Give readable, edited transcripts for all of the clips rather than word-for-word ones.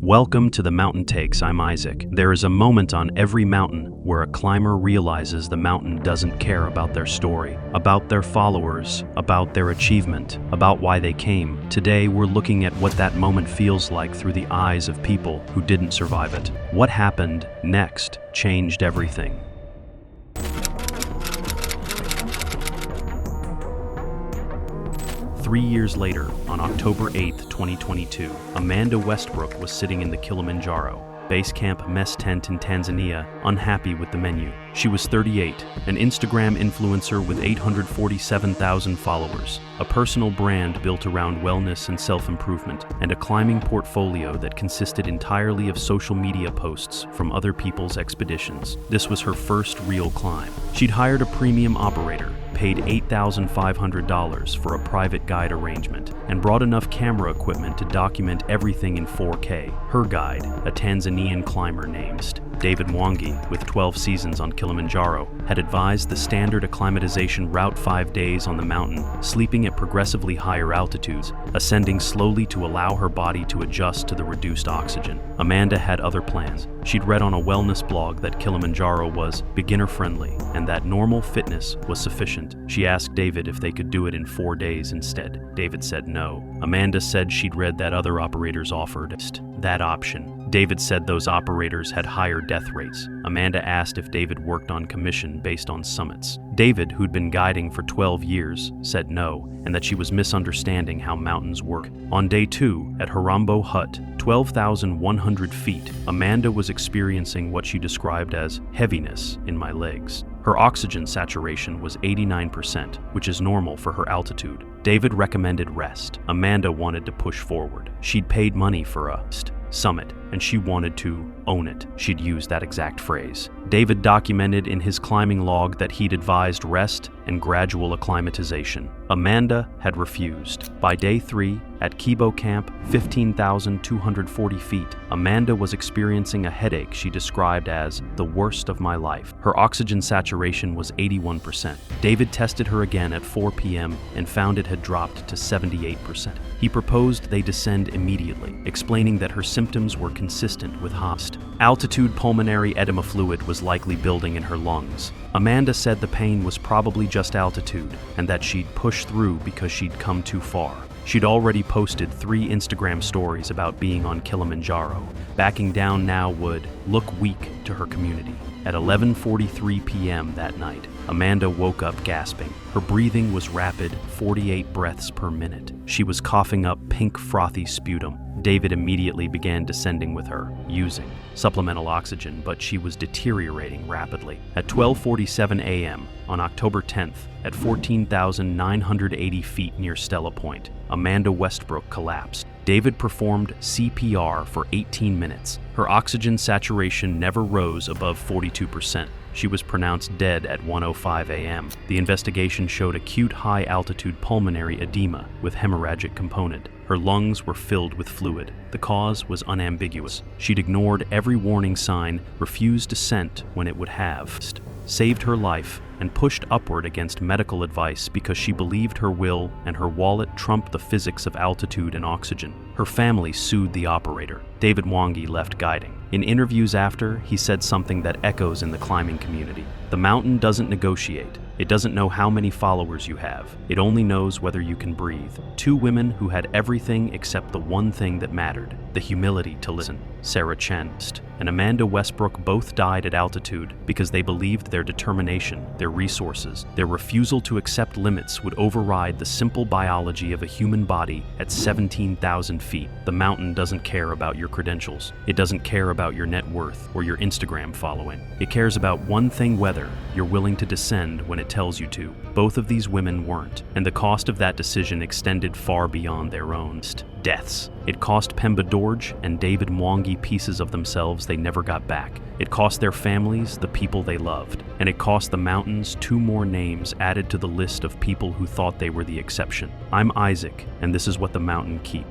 Welcome to the Mountain Takes. I'm Isaac. There is a moment on every mountain where a climber realizes the mountain doesn't care about their story, about their followers, about their achievement, about why they came. Today, we're looking at what that moment feels like through the eyes of people who didn't survive it. What happened next changed everything. Three years later, on October 8, 2022, Amanda Westbrook was sitting in the Kilimanjaro base camp mess tent in Tanzania, unhappy with the menu. She was 38, an Instagram influencer with 847,000 followers, a personal brand built around wellness and self-improvement, and a climbing portfolio that consisted entirely of social media posts from other people's expeditions. This was her first real climb. She'd hired a premium operator, paid $8,500 for a private guide arrangement, and brought enough camera equipment to document everything in 4K. Her guide, a Tanzanian climber named David Mwangi, with 12 seasons on Kilimanjaro, had advised the standard acclimatization route: 5 days on the mountain, sleeping at progressively higher altitudes, ascending slowly to allow her body to adjust to the reduced oxygen. Amanda had other plans. She'd read on a wellness blog that Kilimanjaro was beginner-friendly and that normal fitness was sufficient. She asked David if they could do it in 4 days instead. David said no. Amanda said she'd read that other operators offered that option. David said those operators had higher death rates. Amanda asked if David worked on commission based on summits. David, who'd been guiding for 12 years, said no, and that she was misunderstanding how mountains work. On day 2, at Harambo Hut, 12,100 feet, Amanda was experiencing what she described as heaviness in my legs. Her oxygen saturation was 89%, which is normal for her altitude. David recommended rest. Amanda wanted to push forward. She'd paid money for a summit, and she wanted to own it. She'd used that exact phrase. David documented in his climbing log that he'd advised rest and gradual acclimatization. Amanda had refused. By day 3, at Kibo Camp, 15,240 feet, Amanda was experiencing a headache she described as the worst of my life. Her oxygen saturation was 81%. David tested her again at 4 p.m. and found it had dropped to 78%. He proposed they descend immediately, explaining that her symptoms were consistent with altitude. Pulmonary edema fluid was likely building in her lungs. Amanda said the pain was probably just altitude and that she'd pushed through because she'd come too far. She'd already posted 3 Instagram stories about being on Kilimanjaro. Backing down now would look weak to her community. At 11:43 p.m. that night, Amanda woke up gasping. Her breathing was rapid, 48 breaths per minute. She was coughing up pink, frothy sputum. David immediately began descending with her, using supplemental oxygen, but she was deteriorating rapidly. At 12:47 a.m. on October 10th, at 14,980 feet near Stella Point, Amanda Westbrook collapsed. David performed CPR for 18 minutes. Her oxygen saturation never rose above 42%. She was pronounced dead at 1:05 a.m. The investigation showed acute high-altitude pulmonary edema with hemorrhagic component. Her lungs were filled with fluid. The cause was unambiguous. She'd ignored every warning sign, refused descent when it would have saved her life, and pushed upward against medical advice because she believed her will and her wallet trumped the physics of altitude and oxygen. Her family sued the operator. David Mwangi left guiding. In interviews after, he said something that echoes in the climbing community. The mountain doesn't negotiate. It doesn't know how many followers you have. It only knows whether you can breathe. 2 women who had everything except the one thing that mattered, the humility to listen. Sarah Chen and Amanda Westbrook both died at altitude because they believed their determination, their resources, their refusal to accept limits would override the simple biology of a human body at 17,000 feet. The mountain doesn't care about your credentials. It doesn't care about your net worth or your Instagram following. It cares about one thing: whether you're willing to descend when it tells you to. Both of these women weren't, and the cost of that decision extended far beyond their own deaths. It cost Pemba Dorje and David Mwangi pieces of themselves they never got back. It cost their families the people they loved. And it cost the mountains 2 more names added to the list of people who thought they were the exception. I'm Isaac, and this is what the mountain keeps.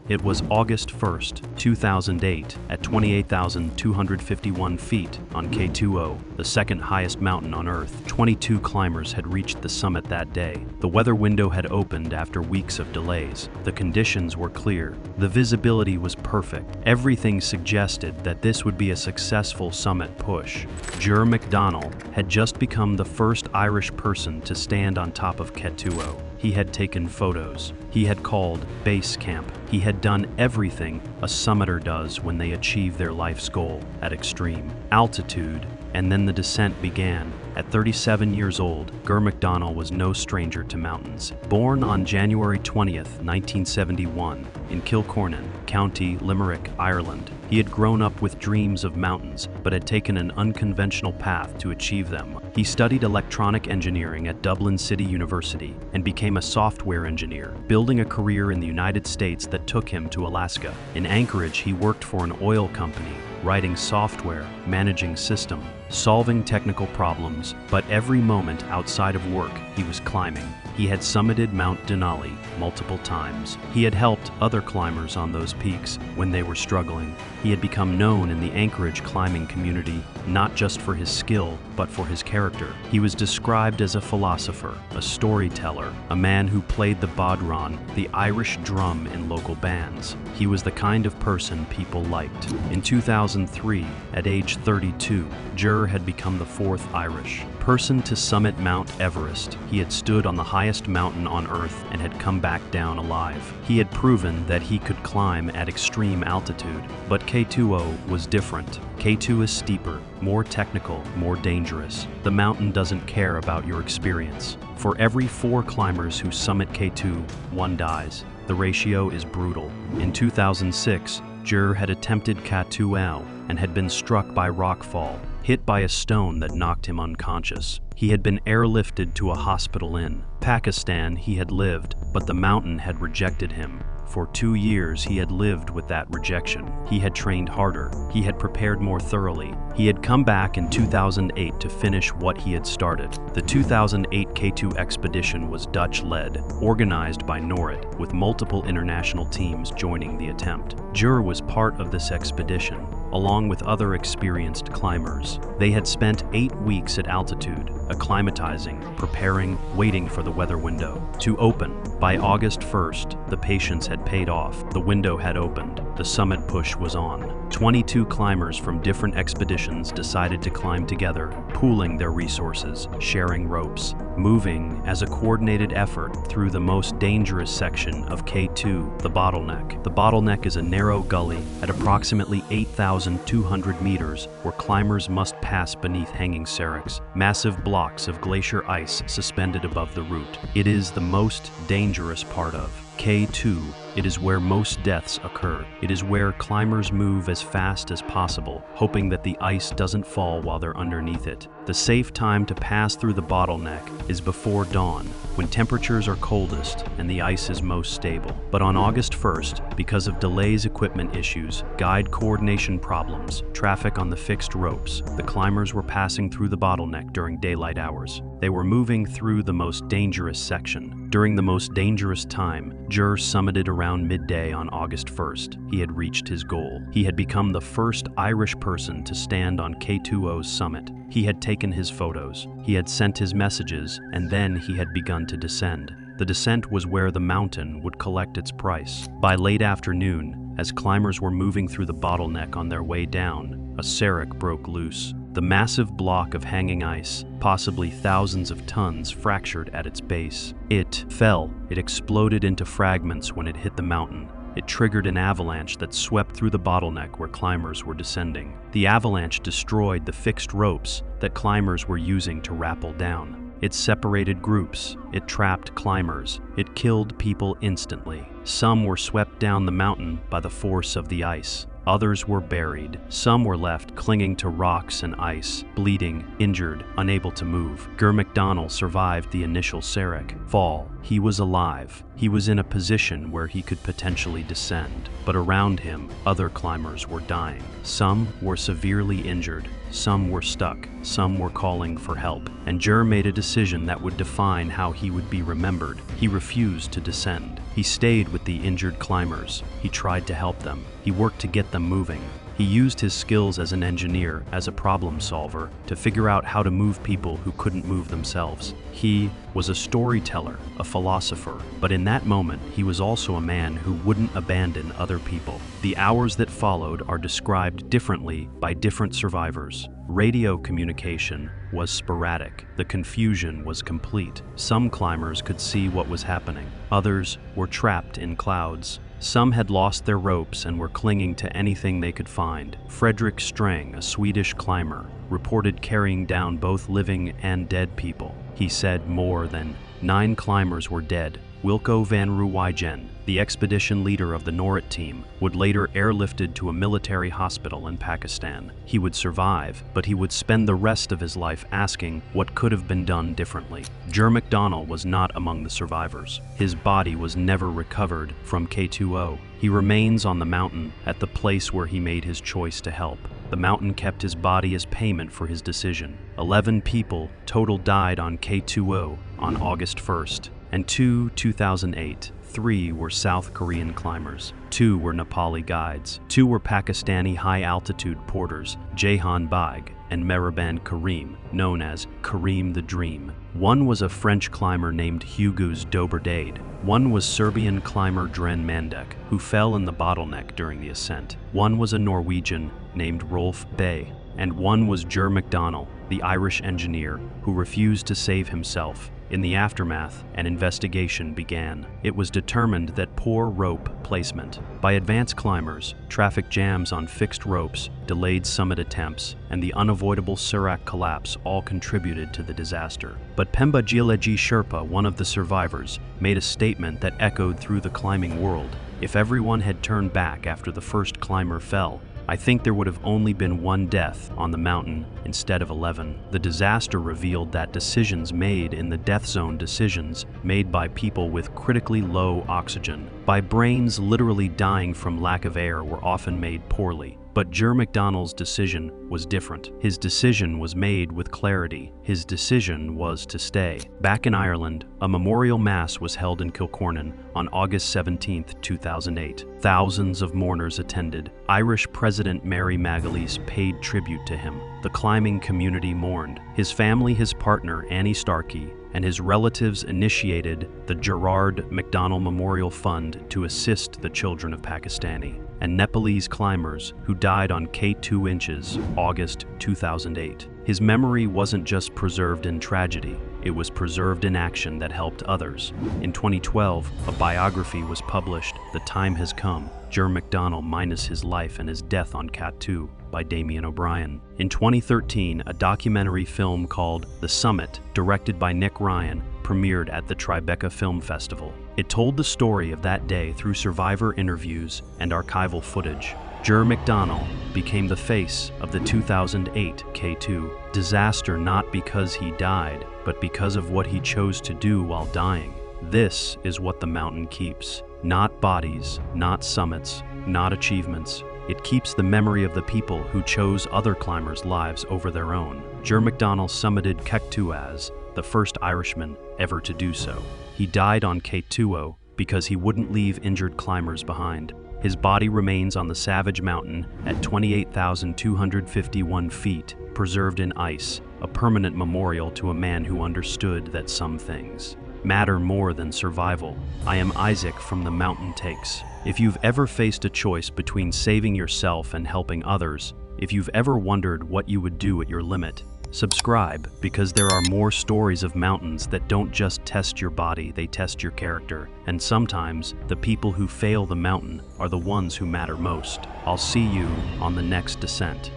It was August 1st, 2008, at 28,251 feet on K2O, the second highest mountain on Earth. 22 climbers had reached the summit that day. The weather window had opened after weeks of delays. The conditions were clear. The visibility was perfect. Everything suggested that this would be a successful summit push. Ger McDonnell had just become the first Irish person to stand on top of K2O. He had taken photos. He had called base camp. He had done everything a summiter does when they achieve their life's goal at extreme altitude. And then the descent began. At 37 years old, Ger McDonnell was no stranger to mountains. Born on January 20th, 1971, in Kilcornan, County Limerick, Ireland, he had grown up with dreams of mountains, but had taken an unconventional path to achieve them. He studied electronic engineering at Dublin City University and became a software engineer, building a career in the United States that took him to Alaska. In Anchorage, he worked for an oil company, writing software, managing systems, solving technical problems, but every moment outside of work, he was climbing. He had summited Mount Denali multiple times. He had helped other climbers on those peaks when they were struggling. He had become known in the Anchorage climbing community, not just for his skill, but for his character. He was described as a philosopher, a storyteller, a man who played the bodhran, the Irish drum in local bands. He was the kind of person people liked. In 2003, at age 32, Ger had become the fourth Irish person to summit Mount Everest. He had stood on the highest mountain on Earth and had come back down alive. He had proven that he could climb at extreme altitude, but K2O was different. K2 is steeper, more technical, more dangerous. The mountain doesn't care about your experience. For every 4 climbers who summit K2, 1 dies. The ratio is brutal. In 2006, Ger had attempted K2O and had been struck by rockfall, hit by a stone that knocked him unconscious. He had been airlifted to a hospital in Pakistan. He had lived, but the mountain had rejected him. For 2 years, he had lived with that rejection. He had trained harder. He had prepared more thoroughly. He had come back in 2008 to finish what he had started. The 2008 K2 expedition was Dutch-led, organized by Norrit, with multiple international teams joining the attempt. Ger was part of this expedition, along with other experienced climbers. They had spent 8 weeks at altitude, acclimatizing, preparing, waiting for the weather window to open. By August 1st, the patience had paid off. The window had opened. The summit push was on. 22 climbers from different expeditions decided to climb together, pooling their resources, sharing ropes, moving as a coordinated effort through the most dangerous section of K2, the bottleneck. The bottleneck is a narrow gully at approximately 8,200 meters where climbers must pass beneath hanging seracs, massive blocks of glacier ice suspended above the route. It is the most dangerous part of K2. It is where most deaths occur. It is where climbers move as fast as possible, hoping that the ice doesn't fall while they're underneath it. The safe time to pass through the bottleneck is before dawn, when temperatures are coldest and the ice is most stable. But on August 1st, because of delays, equipment issues, guide coordination problems, traffic on the fixed ropes, the climbers were passing through the bottleneck during daylight hours. They were moving through the most dangerous section. During the most dangerous time, Ger summited around midday on August 1st. He had reached his goal. He had become the first Irish person to stand on K2O's summit. He had taken his photos. He had sent his messages, and then he had begun to descend. The descent was where the mountain would collect its price. By late afternoon, as climbers were moving through the bottleneck on their way down, a serac broke loose. The massive block of hanging ice, possibly thousands of tons, fractured at its base. It fell. It exploded into fragments when it hit the mountain. It triggered an avalanche that swept through the bottleneck where climbers were descending. The avalanche destroyed the fixed ropes that climbers were using to rappel down. It separated groups. It trapped climbers. It killed people instantly. Some were swept down the mountain by the force of the ice. Others were buried. Some were left clinging to rocks and ice, bleeding, injured, unable to move. Ger McDonnell survived the initial serac fall, He was alive. He was in a position where he could potentially descend. But around him, other climbers were dying. Some were severely injured. Some were stuck. Some were calling for help. And Jer made a decision that would define how he would be remembered. He refused to descend. He stayed with the injured climbers. He tried to help them. He worked to get them moving. He used his skills as an engineer, as a problem solver, to figure out how to move people who couldn't move themselves. He was a storyteller, a philosopher, but in that moment, he was also a man who wouldn't abandon other people. The hours that followed are described differently by different survivors. Radio communication was sporadic. The confusion was complete. Some climbers could see what was happening. Others were trapped in clouds. Some had lost their ropes and were clinging to anything they could find. Fredrik Strang, a Swedish climber, reported carrying down both living and dead people. He said more than 9 climbers were dead. Wilco van Ruwijgen, the expedition leader of the Norrit team, would later airlifted to a military hospital in Pakistan. He would survive, but he would spend the rest of his life asking what could have been done differently. Jer McDonnell was not among the survivors. His body was never recovered from K2O. He remains on the mountain at the place where he made his choice to help. The mountain kept his body as payment for his decision. 11 people total died on K2O on August 1st, and 2008. 3 were South Korean climbers, 2 were Nepali guides, 2 were Pakistani high-altitude porters, Jahan Baig and Mehraban Karim, known as Karim the Dream. 1 was a French climber named Hugues Doberdade. 1 was Serbian climber Dren Mandek, who fell in the bottleneck during the ascent. 1 was a Norwegian named Rolf Bay, and 1 was Jer McDonnell, the Irish engineer, who refused to save himself. In the aftermath, an investigation began. It was determined that poor rope placement by advanced climbers, traffic jams on fixed ropes, delayed summit attempts, and the unavoidable Surak collapse all contributed to the disaster. But Pemba Gileji Sherpa, one of the survivors, made a statement that echoed through the climbing world. If everyone had turned back after the first climber fell, I think there would have only been 1 death on the mountain instead of 11. The disaster revealed that decisions made in the death zone, decisions made by people with critically low oxygen, by brains literally dying from lack of air, were often made poorly. But Jer McDonnell's decision was different. His decision was made with clarity. His decision was to stay. Back in Ireland, a memorial mass was held in Kilcornan on August 17, 2008. Thousands of mourners attended. Irish President Mary Magalhaes paid tribute to him. The climbing community mourned. His family, his partner Annie Starkey, and his relatives initiated the Gerard McDonnell Memorial Fund to assist the children of Pakistani and Nepalese climbers who died on K2 inches, August 2008. His memory wasn't just preserved in tragedy, it was preserved in action that helped others. In 2012, a biography was published, The Time Has Come, Jer McDonnell minus his life and his death on K2, by Damien O'Brien. In 2013, a documentary film called The Summit, directed by Nick Ryan, premiered at the Tribeca Film Festival. It told the story of that day through survivor interviews and archival footage. Jer McDonnell became the face of the 2008 K2 disaster, not because he died, but because of what he chose to do while dying. This is what the mountain keeps. Not bodies, not summits, not achievements. It keeps the memory of the people who chose other climbers' lives over their own. Jer McDonnell summited K2 as the first Irishman ever to do so. He died on K2O because he wouldn't leave injured climbers behind. His body remains on the Savage Mountain at 28,251 feet, preserved in ice, a permanent memorial to a man who understood that some things matter more than survival. I am Isaac from the Mountain Takes. If you've ever faced a choice between saving yourself and helping others, if you've ever wondered what you would do at your limit, subscribe, because there are more stories of mountains that don't just test your body, they test your character. And sometimes, the people who fail the mountain are the ones who matter most. I'll see you on the next descent.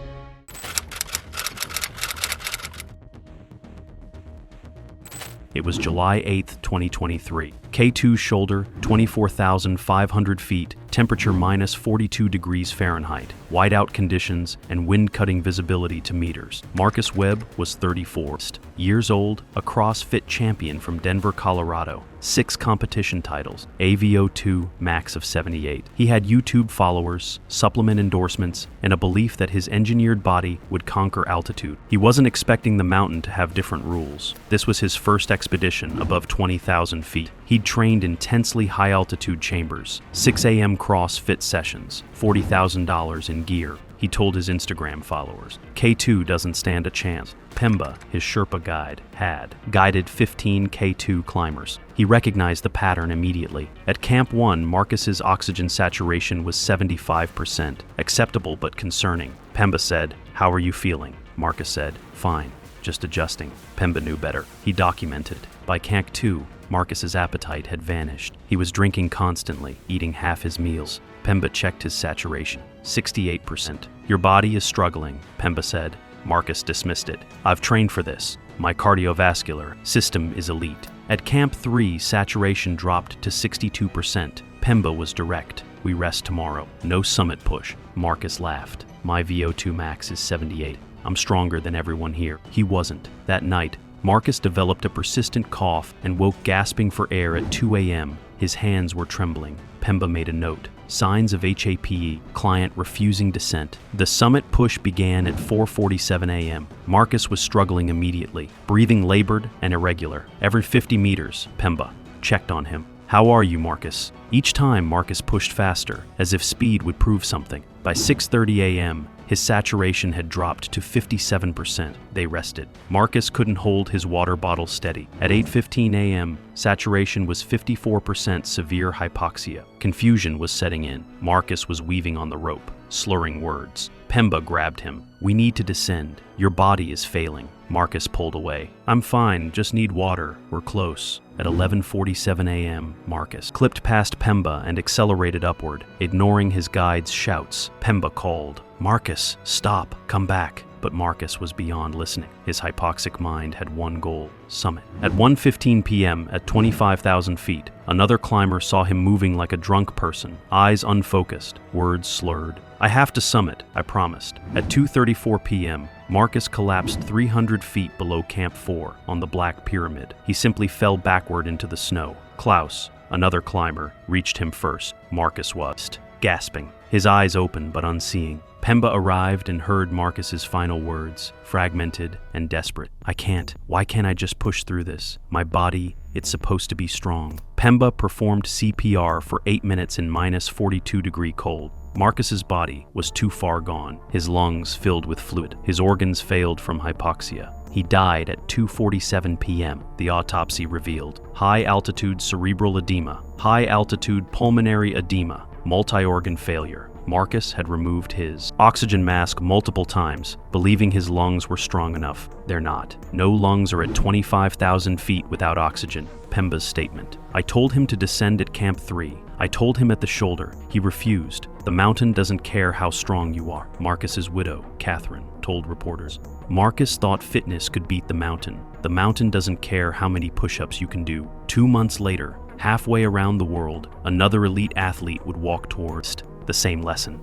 It was July 8, 2023. K2 shoulder, 24,500 feet, temperature minus 42 degrees Fahrenheit, whiteout conditions, and wind-cutting visibility to meters. Marcus Webb was 34 years old, a CrossFit champion from Denver, Colorado. 6 competition titles, AVO2 max of 78. He had YouTube followers, supplement endorsements, and a belief that his engineered body would conquer altitude. He wasn't expecting the mountain to have different rules. This was his first expedition above 20,000 feet. He'd trained in intensely high-altitude chambers, 6 a.m. CrossFit sessions, $40,000 in gear. He told his Instagram followers. K2 doesn't stand a chance. Pemba, his Sherpa guide, had guided 15 K2 climbers. He recognized the pattern immediately. At Camp 1, Marcus's oxygen saturation was 75%, acceptable but concerning. Pemba said, "How are you feeling?" Marcus said, "Fine, just adjusting." Pemba knew better. He documented. By Camp 2, Marcus's appetite had vanished. He was drinking constantly, eating half his meals. Pemba checked his saturation, 68%. "Your body is struggling," Pemba said. Marcus dismissed it. "I've trained for this. My cardiovascular system is elite." At Camp 3, saturation dropped to 62%. Pemba was direct. "We rest tomorrow. No summit push." Marcus laughed. "My VO2 max is 78. I'm stronger than everyone here." He wasn't. That night, Marcus developed a persistent cough and woke gasping for air at 2 a.m. His hands were trembling. Pemba made a note. Signs of HAPE, client refusing descent. The summit push began at 4:47 a.m. Marcus was struggling immediately, breathing labored and irregular. Every 50 meters, Pemba checked on him. "How are you, Marcus?" Each time, Marcus pushed faster, as if speed would prove something. By 6:30 a.m., his saturation had dropped to 57%. They rested. Marcus couldn't hold his water bottle steady. At 8:15 a.m., saturation was 54%, severe hypoxia. Confusion was setting in. Marcus was weaving on the rope, slurring words. Pemba grabbed him. "We need to descend. Your body is failing." Marcus pulled away. "I'm fine, just need water. We're close." At 11:47 a.m., Marcus clipped past Pemba and accelerated upward, ignoring his guide's shouts. Pemba called, "Marcus, stop, come back." But Marcus was beyond listening. His hypoxic mind had one goal: summit. At 1:15 p.m., at 25,000 feet, another climber saw him moving like a drunk person, eyes unfocused, words slurred. "I have to summit, I promised." At 2:34 p.m., Marcus collapsed 300 feet below Camp 4 on the Black Pyramid. He simply fell backward into the snow. Klaus, another climber, reached him first. Marcus was gasping, his eyes open but unseeing. Pemba arrived and heard Marcus's final words, fragmented and desperate. "I can't. Why can't I just push through this? My body, it's supposed to be strong." Pemba performed CPR for 8 minutes in minus 42-degree cold. Marcus's body was too far gone, his lungs filled with fluid. His organs failed from hypoxia. He died at 2:47 p.m., the autopsy revealed. High-altitude cerebral edema, high-altitude pulmonary edema, multi-organ failure. Marcus had removed his oxygen mask multiple times, believing his lungs were strong enough. They're not. No lungs are at 25,000 feet without oxygen. Pemba's statement. "I told him to descend at Camp 3. I told him at the shoulder. He refused. The mountain doesn't care how strong you are." Marcus's widow, Catherine, told reporters. Marcus thought fitness could beat the mountain. The mountain doesn't care how many push-ups you can do. 2 months later, halfway around the world, another elite athlete would walk towards the same lesson.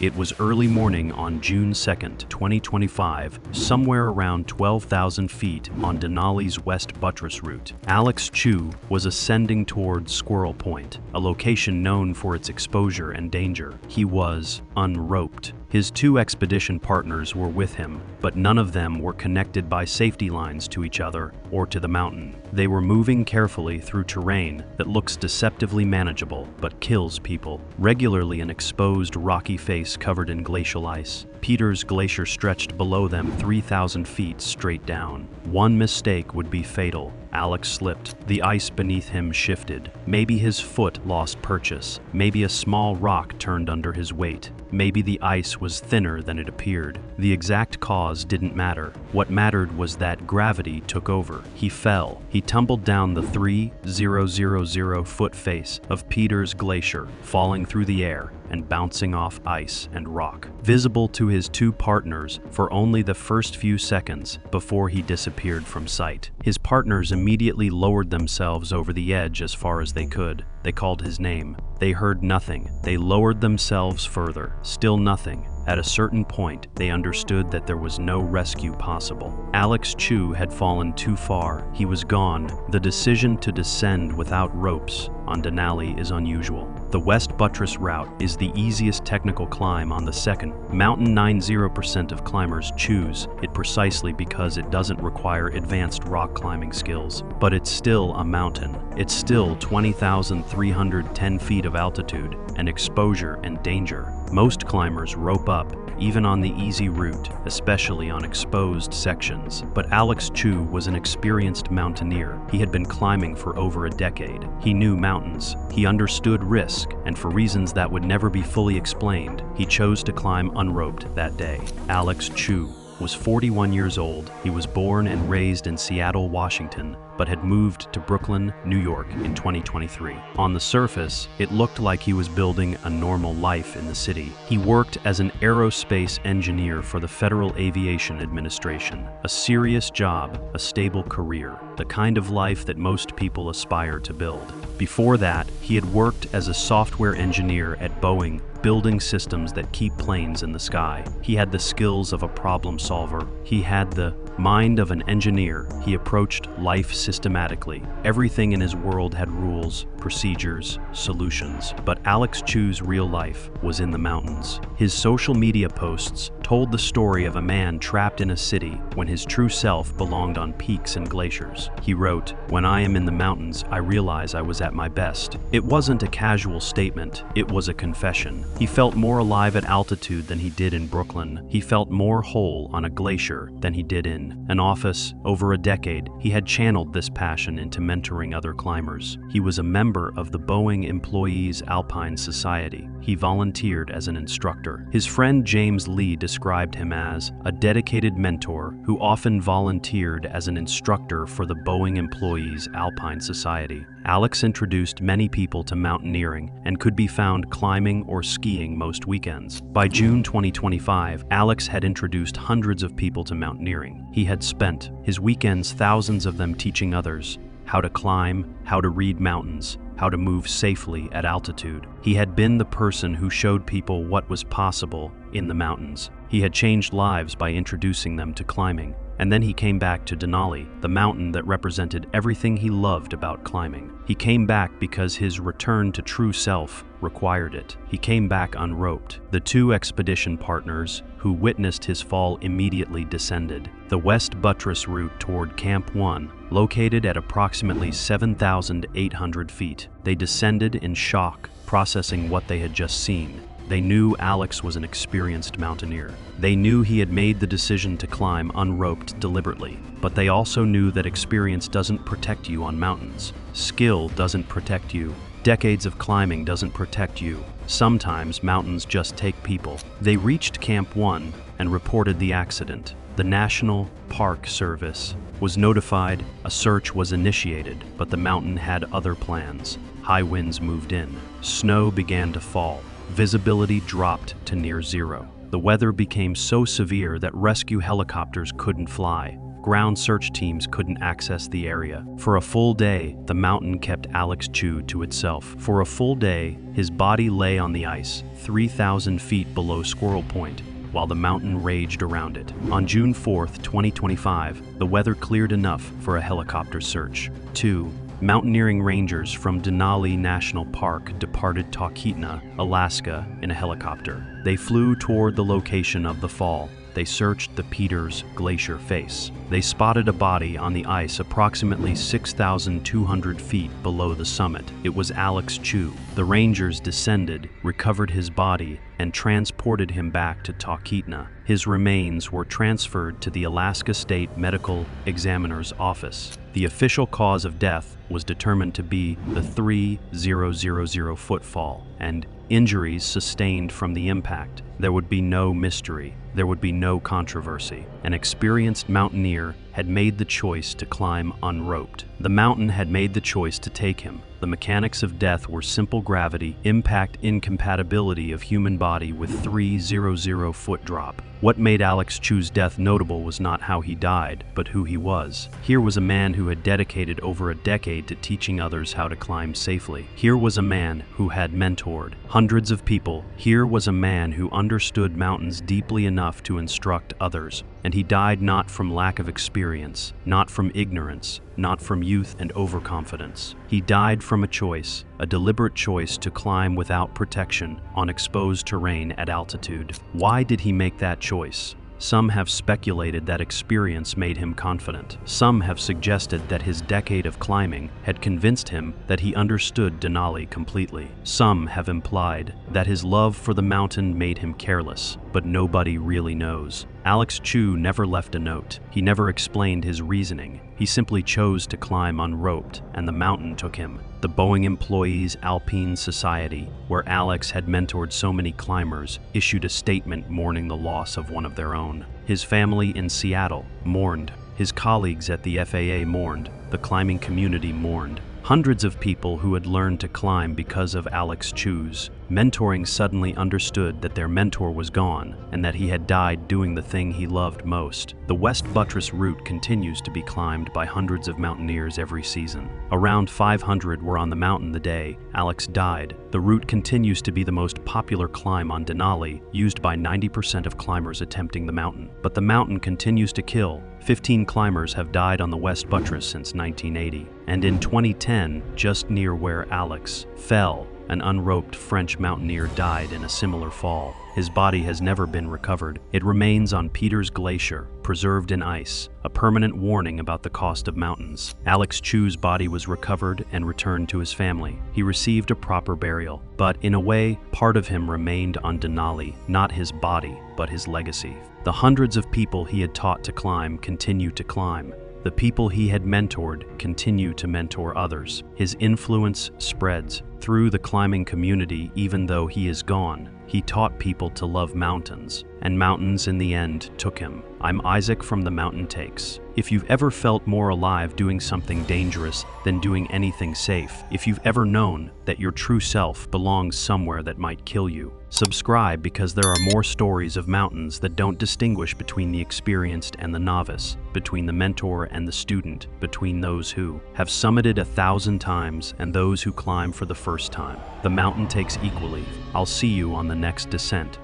It was early morning on June 2nd, 2025, somewhere around 12,000 feet on Denali's West Buttress route. Alex Chu was ascending towards Squirrel Point, a location known for its exposure and danger. He was unroped. His 2 expedition partners were with him, but none of them were connected by safety lines to each other or to the mountain. They were moving carefully through terrain that looks deceptively manageable but kills people. Regularly an exposed rocky face covered in glacial ice. Peter's Glacier stretched below them 3,000 feet straight down. One mistake would be fatal. Alex slipped. The ice beneath him shifted. Maybe his foot lost purchase. Maybe a small rock turned under his weight. Maybe the ice was thinner than it appeared. The exact cause didn't matter. What mattered was that gravity took over. He fell. He tumbled down the 3,000-foot face of Peter's Glacier, falling through the air and bouncing off ice and rock, visible to his two partners for only the first few seconds before he disappeared from sight. His partners immediately lowered themselves over the edge as far as they could. They called his name. They heard nothing. They lowered themselves further. Still nothing. At a certain point, they understood that there was no rescue possible. Alex Chu had fallen too far. He was gone. The decision to descend without ropes on Denali is unusual. The West Buttress route is the easiest technical climb on the second mountain. 90% of climbers choose it precisely because it doesn't require advanced rock climbing skills. But it's still a mountain. It's still 20,310 feet of altitude and exposure and danger. Most climbers rope up, even on the easy route, especially on exposed sections. But Alex Chu was an experienced mountaineer. He had been climbing for over a decade. He knew mountains. He understood risk, and for reasons that would never be fully explained, he chose to climb unroped that day. Alex Chu was 41 years old. He was born and raised in Seattle, Washington, but had moved to Brooklyn, New York in 2023. On the surface, it looked like he was building a normal life in the city. He worked as an aerospace engineer for the Federal Aviation Administration, a serious job, a stable career, the kind of life that most people aspire to build. Before that, he had worked as a software engineer at Boeing, building systems that keep planes in the sky. He had the skills of a problem solver. He had the mind of an engineer. He approached life systematically. Everything in his world had rules, procedures, solutions. But Alex Chu's real life was in the mountains. His social media posts told the story of a man trapped in a city when his true self belonged on peaks and glaciers. He wrote, "When I am in the mountains, I realize I was at my best." It wasn't a casual statement, it was a confession. He felt more alive at altitude than he did in Brooklyn. He felt more whole on a glacier than he did in an office. Over a decade, he had channeled this passion into mentoring other climbers. He was a member of the Boeing Employees Alpine Society. He volunteered as an instructor. His friend James Lee described him as a dedicated mentor who often volunteered as an instructor for the Boeing Employees Alpine Society. Alex introduced many people to mountaineering and could be found climbing or skiing most weekends. By June 2025, Alex had introduced hundreds of people to mountaineering. He had spent his weekends, thousands of them, teaching others how to climb, how to read mountains, how to move safely at altitude. He had been the person who showed people what was possible in the mountains. He had changed lives by introducing them to climbing. And then he came back to Denali, the mountain that represented everything he loved about climbing. He came back because his return to true self required it. He came back unroped. The two expedition partners who witnessed his fall immediately descended the West Buttress route toward Camp 1, located at approximately 7,800 feet. They descended in shock, processing what they had just seen. They knew Alex was an experienced mountaineer. They knew he had made the decision to climb unroped deliberately, but they also knew that experience doesn't protect you on mountains. Skill doesn't protect you. Decades of climbing doesn't protect you. Sometimes mountains just take people. They reached Camp 1 and reported the accident. The National Park Service was notified, a search was initiated, but the mountain had other plans. High winds moved in. Snow began to fall. Visibility dropped to near zero. The weather became so severe that rescue helicopters couldn't fly. Ground search teams couldn't access the area. For a full day, the mountain kept Alex Chu to itself. For a full day, his body lay on the ice, 3,000 feet below Squirrel Point, while the mountain raged around it. On June 4th, 2025, the weather cleared enough for a helicopter search. 2 mountaineering rangers from Denali National Park departed Talkeetna, Alaska, in a helicopter. They flew toward the location of the fall. They searched the Peters Glacier face. They spotted a body on the ice approximately 6,200 feet below the summit. It was Alex Chu. The rangers descended, recovered his body, and transported him back to Talkeetna. His remains were transferred to the Alaska State Medical Examiner's office. The official cause of death was determined to be the 3,000-foot fall and injuries sustained from the impact. There would be no mystery. There would be no controversy. An experienced mountaineer had made the choice to climb unroped. The mountain had made the choice to take him. The mechanics of death were simple gravity, impact incompatibility of human body with 3,000-foot drop. What made Alex choose death notable was not how he died, but who he was. Here was a man who had dedicated over a decade to teaching others how to climb safely. Here was a man who had mentored hundreds of people. Here was a man who understood mountains deeply enough to instruct others. And he died not from lack of experience, not from ignorance, not from youth and overconfidence. He died from a choice, a deliberate choice to climb without protection on exposed terrain at altitude. Why did he make that choice? Some have speculated that experience made him confident. Some have suggested that his decade of climbing had convinced him that he understood Denali completely. Some have implied that his love for the mountain made him careless, but nobody really knows. Alex Chu never left a note. He never explained his reasoning. He simply chose to climb unroped, and the mountain took him. The Boeing Employees Alpine Society, where Alex had mentored so many climbers, issued a statement mourning the loss of one of their own. His family in Seattle mourned. His colleagues at the FAA mourned. The climbing community mourned. Hundreds of people who had learned to climb because of Alex Chu's mentoring suddenly understood that their mentor was gone and that he had died doing the thing he loved most. The West Buttress route continues to be climbed by hundreds of mountaineers every season. Around 500 were on the mountain the day Alex died. The route continues to be the most popular climb on Denali, used by 90% of climbers attempting the mountain. But the mountain continues to kill. 15 climbers have died on the West Buttress since 1980. And in 2010, just near where Alex fell, an unroped French mountaineer died in a similar fall. His body has never been recovered. It remains on Peters Glacier, preserved in ice, a permanent warning about the cost of mountains. Alex Chu's body was recovered and returned to his family. He received a proper burial, but in a way, part of him remained on Denali, not his body, but his legacy. The hundreds of people he had taught to climb continue to climb. The people he had mentored continue to mentor others. His influence spreads through the climbing community even though he is gone. He taught people to love mountains, and mountains in the end took him. I'm Isaac from The Mountain Takes. If you've ever felt more alive doing something dangerous than doing anything safe, if you've ever known that your true self belongs somewhere that might kill you, subscribe, because there are more stories of mountains that don't distinguish between the experienced and the novice, between the mentor and the student, between those who have summited 1,000 times and those who climb for the first time. The mountain takes equally. I'll see you on the next descent.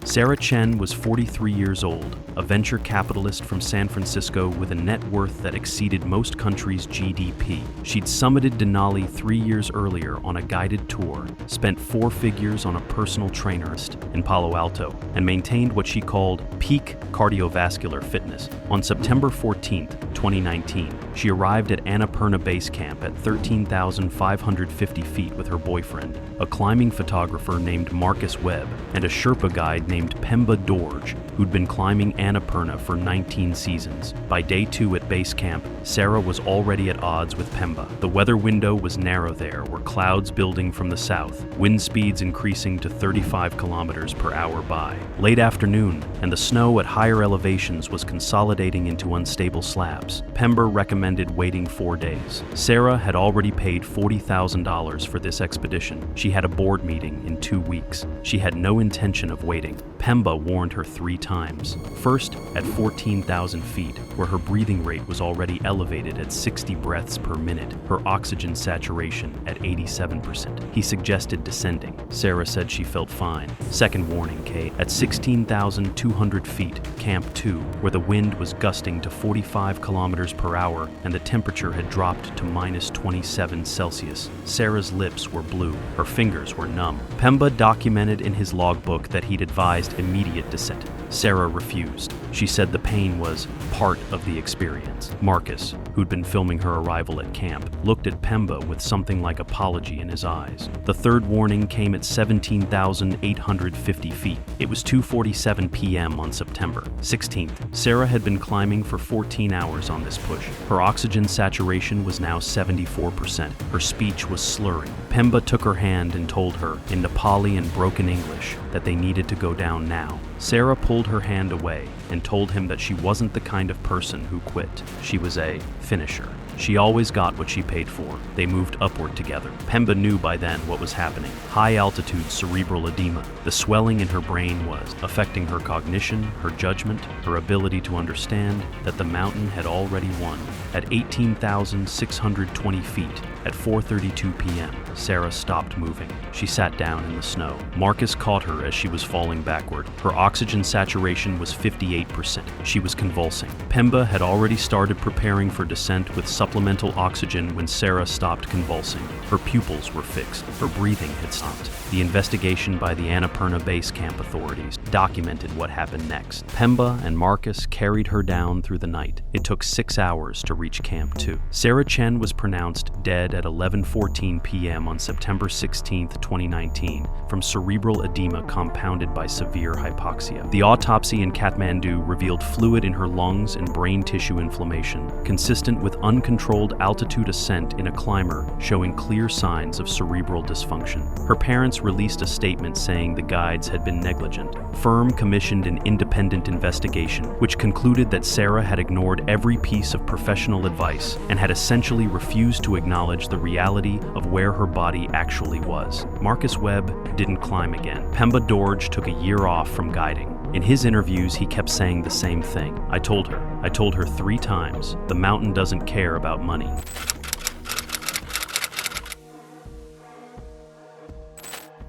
Sarah Chen was 43 years old, a venture capitalist from San Francisco with a net worth that exceeded most countries' GDP. She'd summited Denali 3 years earlier on a guided tour, spent 4 figures on a personal trainerist in Palo Alto, and maintained what she called peak cardiovascular fitness. On September 14, 2019, she arrived at Annapurna Base Camp at 13,550 feet with her boyfriend, a climbing photographer named Marcus Webb, and a Sherpa guide named Pemba Dorje, who'd been climbing Annapurna for 19 seasons. By day 2 at base camp, Sarah was already at odds with Pemba. The weather window was narrow there, were clouds building from the south, wind speeds increasing to 35 kilometers per hour by late afternoon, and the snow at higher elevations was consolidating into unstable slabs. Pemba recommended waiting 4 days. Sarah had already paid $40,000 for this expedition. She had a board meeting in 2 weeks. She had no intention of waiting. Pemba warned her 3 times. First, at 14,000 feet, where her breathing rate was already elevated at 60 breaths per minute, her oxygen saturation at 87%. He suggested descending. Sarah said she felt fine. Second warning, Kate, at 16,200 feet, Camp 2, where the wind was gusting to 45 kilometers per hour and the temperature had dropped to minus 27 Celsius. Sarah's lips were blue. Her fingers were numb. Pemba documented in his logbook that he'd advised immediate descent. Sarah refused. She said the pain was part of the experience. Marcus, who'd been filming her arrival at camp, looked at Pemba with something like apology in his eyes. The third warning came at 17,850 feet. It was 2:47 p.m. on September 16th. Sarah had been climbing for 14 hours on this push. Her oxygen saturation was now 74%. Her speech was slurring. Pemba took her hand and told her, in Nepali and broken English, that they needed to go down now. Sarah pulled her hand away and told him that she wasn't the kind of person who quit. She was a finisher. She always got what she paid for. They moved upward together. Pemba knew by then what was happening. High-altitude cerebral edema. The swelling in her brain was affecting her cognition, her judgment, her ability to understand that the mountain had already won. At 18,620 feet, at 4:32 p.m., Sarah stopped moving. She sat down in the snow. Marcus caught her as she was falling backward. Her oxygen saturation was 58%. She was convulsing. Pemba had already started preparing for descent with supplemental oxygen when Sarah stopped convulsing. Her pupils were fixed. Her breathing had stopped. The investigation by the Annapurna Base Camp authorities documented what happened next. Pemba and Marcus carried her down through the night. It took 6 hours to reach Camp 2. Sarah Chen was pronounced dead at 11:14 p.m. on September 16, 2019, from cerebral edema compounded by severe hypoxia. The autopsy in Kathmandu revealed fluid in her lungs and brain tissue inflammation, consistent with uncontrolled altitude ascent in a climber, showing clear signs of cerebral dysfunction. Her parents released a statement saying the guides had been negligent. Firm commissioned an independent investigation, which concluded that Sarah had ignored every piece of professional advice and had essentially refused to acknowledge the reality of where her body actually was. Marcus Webb didn't climb again. Pemba Dorje took a year off from guiding. In his interviews, he kept saying the same thing. I told her 3 times, the mountain doesn't care about money.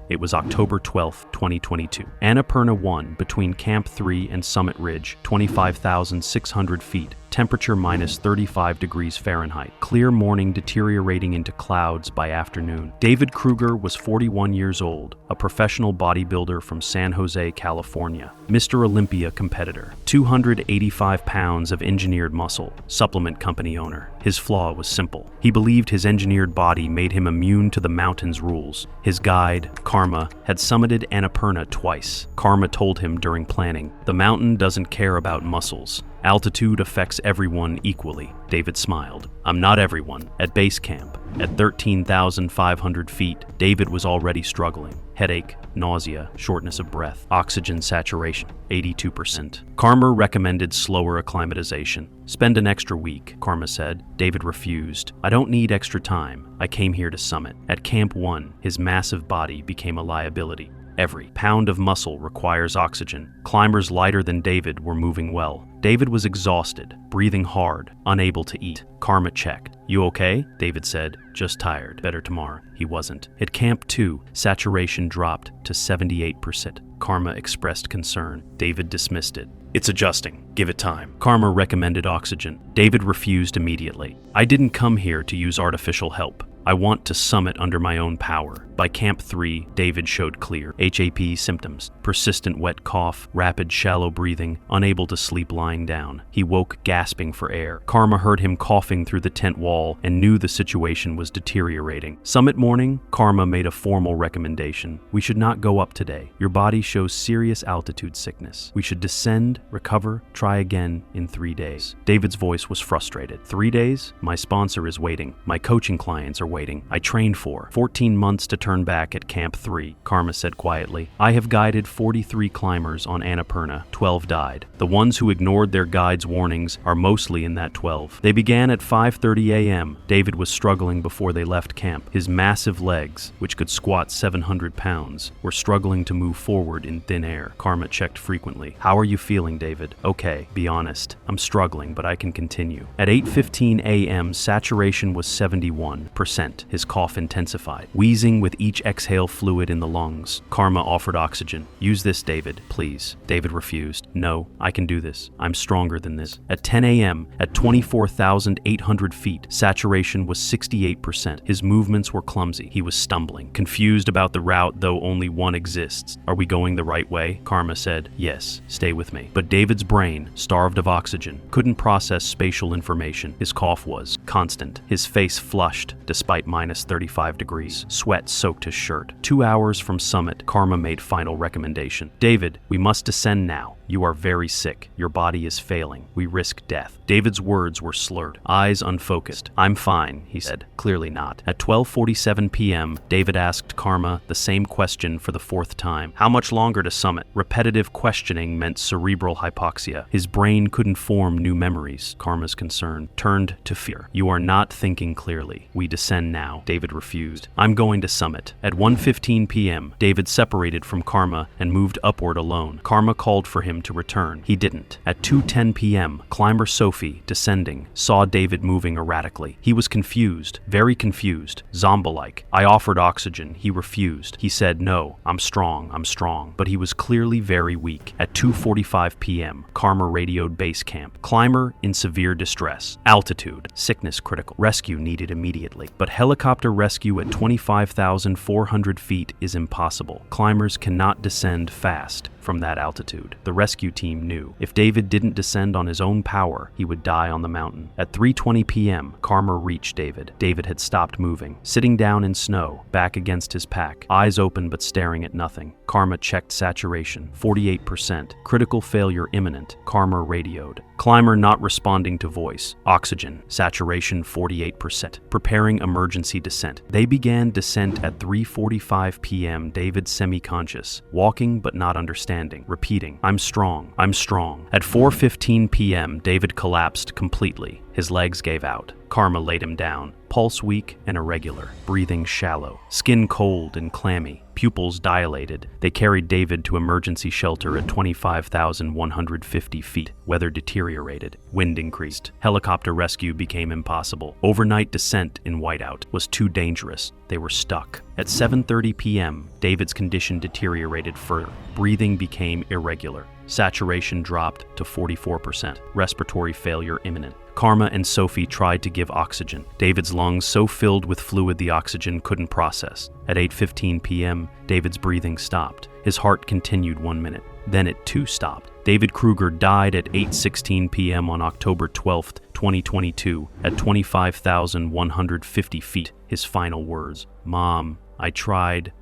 It was October 12, 2022. Annapurna 1 between Camp 3 and Summit Ridge, 25,600 feet. Temperature minus 35 degrees Fahrenheit. Clear morning deteriorating into clouds by afternoon. David Kruger was 41 years old, a professional bodybuilder from San Jose, California. Mr. Olympia competitor. 285 pounds of engineered muscle. Supplement company owner. His flaw was simple. He believed his engineered body made him immune to the mountain's rules. His guide, Karma, had summited Annapurna twice. Karma told him during planning, the mountain doesn't care about muscles. Altitude affects everyone equally. David smiled. I'm not everyone. At base camp, at 13,500 feet, David was already struggling. Headache, nausea, shortness of breath, oxygen saturation, 82%. Karma recommended slower acclimatization. Spend an extra week, Karma said. David refused. I don't need extra time. I came here to summit. At Camp 1, his massive body became a liability. Every pound of muscle requires oxygen. Climbers lighter than David were moving well. David was exhausted, breathing hard, unable to eat. Karma checked. You okay? David said, just tired. Better tomorrow. He wasn't. At Camp 2, saturation dropped to 78%. Karma expressed concern. David dismissed it. It's adjusting. Give it time. Karma recommended oxygen. David refused immediately. I didn't come here to use artificial help. I want to summit under my own power. By Camp 3, David showed clear HAP symptoms: persistent wet cough, rapid shallow breathing, unable to sleep lying down. He woke gasping for air. Karma heard him coughing through the tent wall and knew the situation was deteriorating. Summit morning, Karma made a formal recommendation. We should not go up today. Your body shows serious altitude sickness. We should descend, recover, try again in 3 days. David's voice was frustrated. 3 days? My sponsor is waiting. My coaching clients are waiting. I trained for 14 months to turn back at Camp 3, Karma said quietly. I have guided 43 climbers on Annapurna. 12 died. The ones who ignored their guide's warnings are mostly in that 12. They began at 5:30 a.m. David was struggling before they left camp. His massive legs, which could squat 700 pounds, were struggling to move forward in thin air. Karma checked frequently. How are you feeling, David? Okay, be honest. I'm struggling, but I can continue. At 8:15 a.m., saturation was 71%. descent. His cough intensified, wheezing with each exhale fluid in the lungs. Karma offered oxygen. "Use this, David, please." David refused. "No, I can do this. I'm stronger than this." At 10 a.m., at 24,800 feet, saturation was 68%. His movements were clumsy. He was stumbling, confused about the route, though only one exists. "Are we going the right way?" Karma said. "Yes, stay with me." But David's brain, starved of oxygen, couldn't process spatial information. His cough was constant. His face flushed, despite minus 35 degrees. Sweat soaked his shirt. 2 hours from summit, Karma made final recommendation. "David, we must descend now. You are very sick. Your body is failing. We risk death." David's words were slurred, eyes unfocused. "I'm fine," he said. Clearly not. At 12:47 p.m., David asked Karma the same question for the 4th time. "How much longer to summit?" Repetitive questioning meant cerebral hypoxia. His brain couldn't form new memories. Karma's concern turned to fear. "You are not thinking clearly. We descend now." David refused. "I'm going to summit." At 1:15 p.m., David separated from Karma and moved upward alone. Karma called for him to return. He didn't. At 2:10 p.m., climber Sophie, descending, saw David moving erratically. He was confused, very confused, zombie-like. "I offered oxygen. He refused. He said, 'No, I'm strong, I'm strong.' But he was clearly very weak." At 2:45 p.m., Karma radioed base camp. "Climber in severe distress. Altitude, sickness critical. Rescue needed immediately." But helicopter rescue at 25,400 feet is impossible. Climbers cannot descend fast from that altitude. The rescue team knew if David didn't descend on his own power, he would die on the mountain. At 3:20 p.m., Karma reached David. David had stopped moving, sitting down in snow, back against his pack, eyes open but staring at nothing. Karma checked saturation, 48%. Critical failure imminent. Karma radioed. Climber not responding to voice. Oxygen, saturation 48%. Preparing emergency descent. They began descent at 3:45 p.m. David semi-conscious, walking but not understanding, repeating, "I'm strong, I'm strong." At 4:15 p.m., David collapsed completely. His legs gave out. Karma laid him down, pulse weak and irregular, breathing shallow, skin cold and clammy, pupils dilated. They carried David to emergency shelter at 25,150 feet. Weather deteriorated. Wind increased. Helicopter rescue became impossible. Overnight descent in whiteout was too dangerous. They were stuck. At 7:30 p.m., David's condition deteriorated further. Breathing became irregular. Saturation dropped to 44%. Respiratory failure imminent. Karma and Sophie tried to give oxygen. David's lungs so filled with fluid the oxygen couldn't process. At 8:15 p.m., David's breathing stopped. His heart continued 1 minute. Then it too stopped. David Kruger died at 8:16 p.m. on October 12, 2022, at 25,150 feet. His final words, "Mom, I tried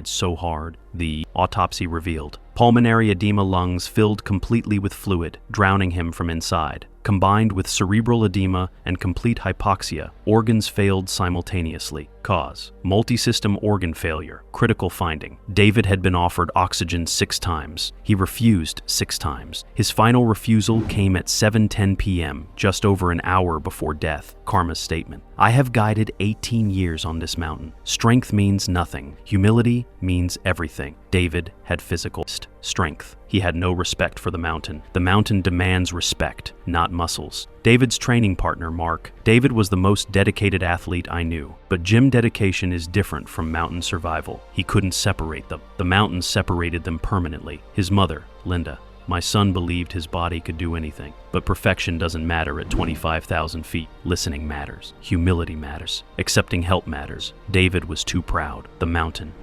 so hard." The autopsy revealed pulmonary edema, lungs filled completely with fluid, drowning him from inside. Combined with cerebral edema and complete hypoxia, organs failed simultaneously. Cause: multi-system organ failure. Critical finding: David had been offered oxygen 6 times. He refused 6 times. His final refusal came at 7:10 p.m., just over an hour before death. Karma's statement: "I have guided 18 years on this mountain. Strength means nothing. Humility means everything." David had physical strength. He had no respect for the mountain. The mountain demands respect, not muscles. David's training partner, Mark. David was the most dedicated athlete I knew, but gym dedication is different from mountain survival. He couldn't separate them. The mountain separated them permanently. His mother, Linda. "My son believed his body could do anything, but perfection doesn't matter at 25,000 feet. Listening matters. Humility matters. Accepting help matters." David was too proud. The mountain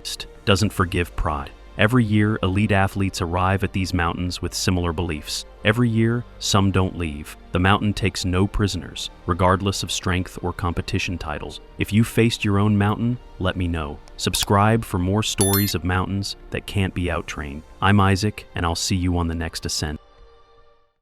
doesn't forgive pride. Every year, elite athletes arrive at these mountains with similar beliefs. Every year, some don't leave. The mountain takes no prisoners, regardless of strength or competition titles. If you faced your own mountain, let me know. Subscribe for more stories of mountains that can't be outtrained. I'm Isaac, and I'll see you on the next ascent.